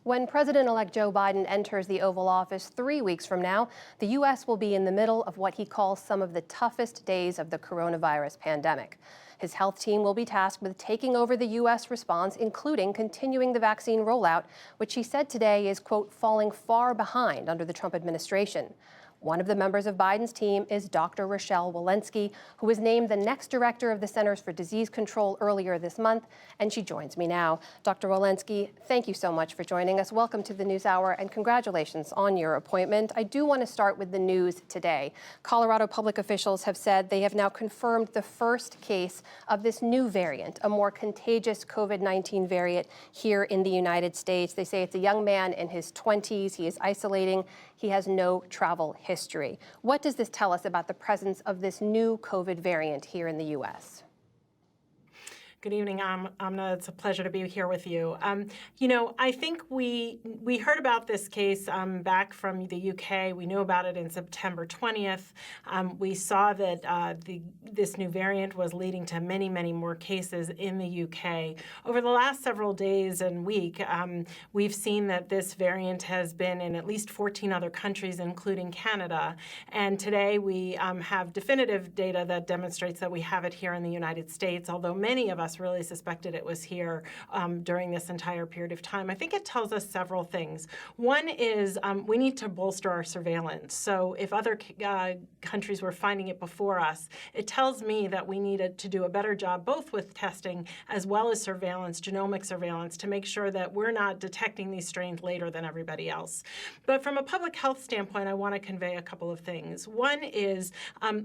When President-elect Joe Biden enters the Oval Office 3 weeks from now, the U.S. will be in the middle of what he calls some of the toughest days of the coronavirus pandemic. His health team will be tasked with taking over the U.S. response, including continuing the vaccine rollout, which he said today is, quote, falling far behind under the Trump administration. One of the members of Biden's team is Dr. Rochelle Walensky, who was named the next director of the Centers for Disease Control earlier this month, and she joins me now. Dr. Walensky, thank you so much for joining us. Welcome to the NewsHour, and congratulations on your appointment. I do want to start with the news today. Colorado public officials have said they have now confirmed the first case of this new variant, a more contagious COVID-19 variant here in the United States. They say it's a young man in his 20s. He is isolating. He has no travel history. What does this tell us about the presence of this new COVID variant here in the U.S.? Good evening, Amna. It's a pleasure to be here with you. I think we heard about this case back from the UK. We knew about it in September 20th. We saw that this new variant was leading to many, many more cases in the UK. Over the last several days and week, we've seen that this variant has been in at least 14 other countries, including Canada. And today we have definitive data that demonstrates that we have it here in the United States, although many of us really suspected it was here during this entire period of time. I think it tells us several things. One is we need to bolster our surveillance. So if other countries were finding it before us, it tells me that we needed to do a better job both with testing as well as surveillance, genomic surveillance, to make sure that we're not detecting these strains later than everybody else. But from a public health standpoint, I want to convey a couple of things. One is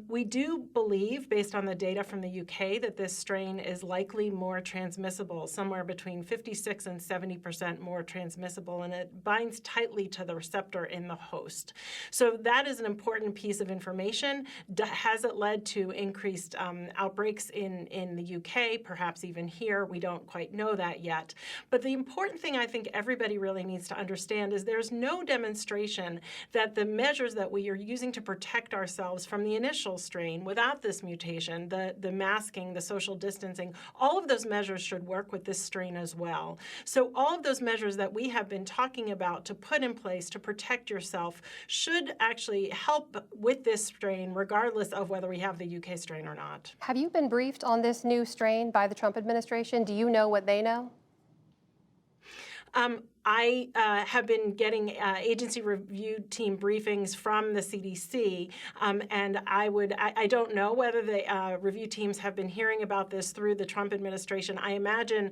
we do believe, based on the data from the UK, that this strain is likely more transmissible, somewhere between 56 and 70% more transmissible, and it binds tightly to the receptor in the host. So that is an important piece of information. Has it led to increased outbreaks in the UK, perhaps even here? We don't quite know that yet. But the important thing I think everybody really needs to understand is there's no demonstration that the measures that we are using to protect ourselves from the initial strain without this mutation, the masking, the social distancing, all of those measures should work with this strain as well. So all of those measures that we have been talking about to put in place to protect yourself should actually help with this strain, regardless of whether we have the UK strain or not. Have you been briefed on this new strain by the Trump administration? Do you know what they know? I have been getting agency review team briefings from the CDC, and I don't know whether the review teams have been hearing about this through the Trump administration. I imagine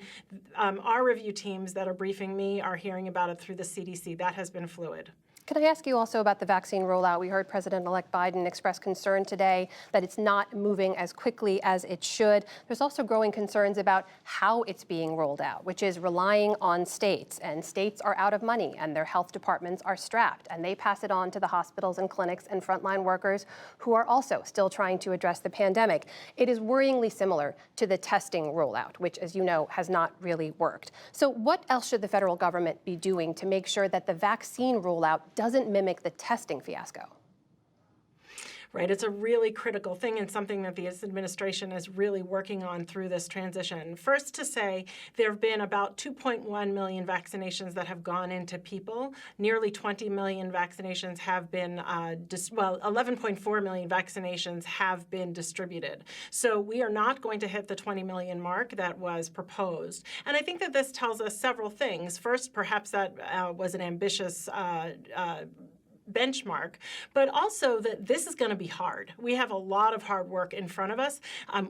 our review teams that are briefing me are hearing about it through the CDC. That has been fluid. Can I ask you also about the vaccine rollout? We heard President-elect Biden express concern today that it's not moving as quickly as it should. There's also growing concerns about how it's being rolled out, which is relying on states. And states are out of money, and their health departments are strapped, and they pass it on to the hospitals and clinics and frontline workers who are also still trying to address the pandemic. It is worryingly similar to the testing rollout, which, as you know, has not really worked. So what else should the federal government be doing to make sure that the vaccine rollout doesn't mimic the testing fiasco? Right, it's a really critical thing and something that the administration is really working on through this transition. First, to say there have been about 2.1 million vaccinations that have gone into people. Nearly 20 million vaccinations have been, 11.4 million vaccinations have been distributed. So we are not going to hit the 20 million mark that was proposed. And I think that this tells us several things. First, perhaps that was an ambitious benchmark, but also that this is going to be hard. We have a lot of hard work in front of us.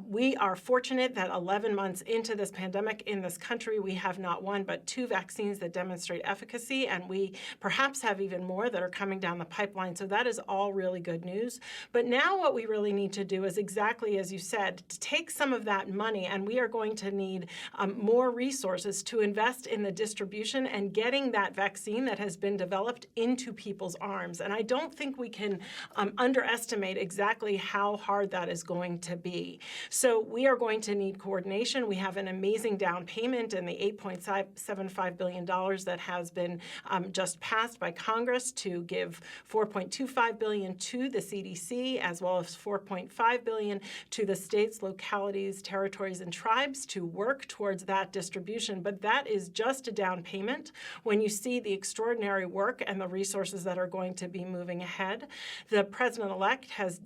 We are fortunate that 11 months into this pandemic in this country, we have not one but two vaccines that demonstrate efficacy, and we perhaps have even more that are coming down the pipeline. So that is all really good news. But now what we really need to do is exactly as you said, to take some of that money, and we are going to need more resources to invest in the distribution and getting that vaccine that has been developed into people's arms. arms. And I don't think we can underestimate exactly how hard that is going to be. So we are going to need coordination. We have an amazing down payment in the $8.75 billion that has been just passed by Congress to give $4.25 billion to the CDC, as well as $4.5 billion to the states, localities, territories, and tribes to work towards that distribution. But that is just a down payment when you see the extraordinary work and the resources that are going to be moving ahead. The president-elect has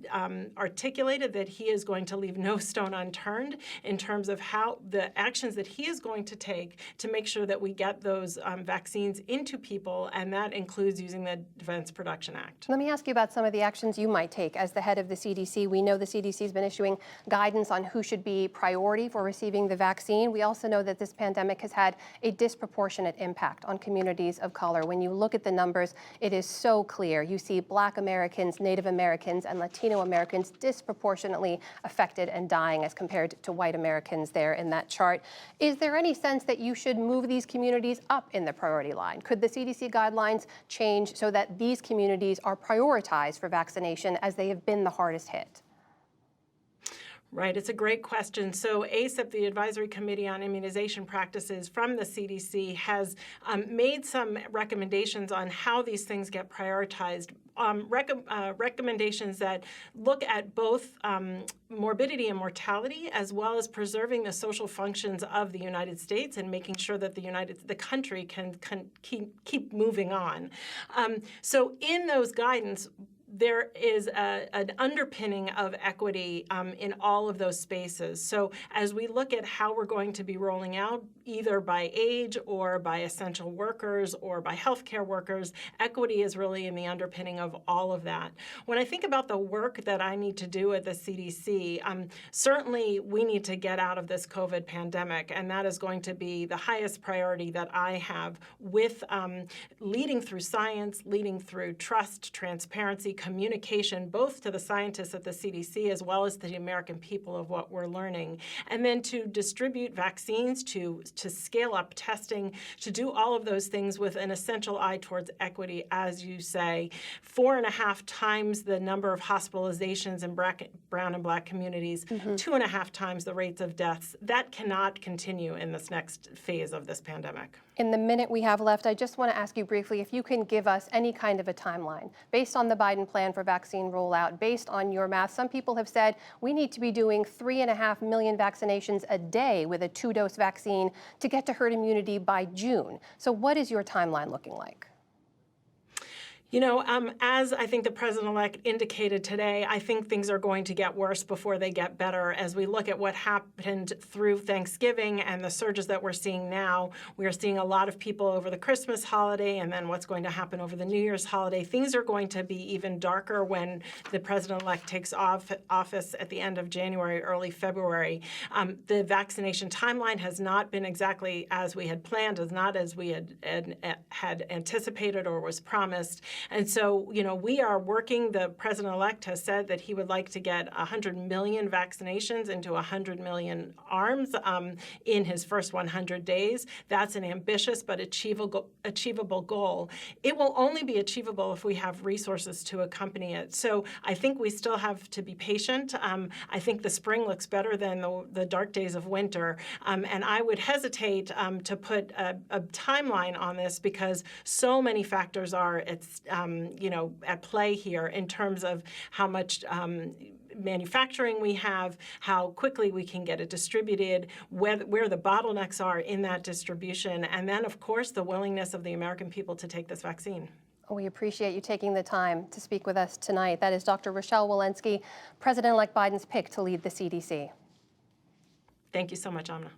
articulated that he is going to leave no stone unturned in terms of how the actions that he is going to take to make sure that we get those vaccines into people, and that includes using the Defense Production Act. Let me ask you about some of the actions you might take as the head of the CDC. We know the CDC has been issuing guidance on who should be priority for receiving the vaccine. We also know that this pandemic has had a disproportionate impact on communities of color. When you look at the numbers, it is so clear. You see Black Americans, Native Americans, and Latino Americans disproportionately affected and dying as compared to white Americans there in that chart. Is there any sense that you should move these communities up in the priority line? Could the CDC guidelines change so that these communities are prioritized for vaccination as they have been the hardest hit? Right, it's a great question. So ACIP, the Advisory Committee on Immunization Practices from the CDC, has made some recommendations on how these things get prioritized. Recommendations that look at both morbidity and mortality, as well as preserving the social functions of the United States and making sure that the country can keep moving on. So in those guidance, there is an underpinning of equity in all of those spaces. So as we look at how we're going to be rolling out, either by age or by essential workers or by healthcare workers, equity is really in the underpinning of all of that. When I think about the work that I need to do at the CDC, certainly we need to get out of this COVID pandemic, and that is going to be the highest priority that I have, with leading through science, leading through trust, transparency, communication, both to the scientists at the CDC as well as to the American people of what we're learning, and then to distribute vaccines, to scale up testing, to do all of those things with an essential eye towards equity, as you say. 4.5 times the number of hospitalizations in brown and Black communities, 2.5 times the rates of deaths. That cannot continue in this next phase of this pandemic. In the minute we have left, I just want to ask you briefly if you can give us any kind of a timeline based on the Biden plan for vaccine rollout, based on your math. Some people have said we need to be doing 3.5 million vaccinations a day with a 2-dose vaccine to get to herd immunity by June. So what is your timeline looking like? You know, as I think the president-elect indicated today, I think things are going to get worse before they get better. As we look at what happened through Thanksgiving and the surges that we're seeing now, we are seeing a lot of people over the Christmas holiday and then what's going to happen over the New Year's holiday. Things are going to be even darker when the president-elect takes office at the end of January, early February. The vaccination timeline has not been exactly as we had planned, as not as we had anticipated or was promised. And so, you know, we are working. The president-elect has said that he would like to get 100 million vaccinations into 100 million arms in his first 100 days. That's an ambitious but achievable goal. It will only be achievable if we have resources to accompany it. So I think we still have to be patient. I think the spring looks better than the dark days of winter. And I would hesitate to put a timeline on this because so many factors are at play here in terms of how much manufacturing we have, how quickly we can get it distributed, where the bottlenecks are in that distribution, and then, of course, the willingness of the American people to take this vaccine. We appreciate you taking the time to speak with us tonight. That is Dr. Rochelle Walensky, President-elect Biden's pick to lead the CDC. Thank you so much, Amna.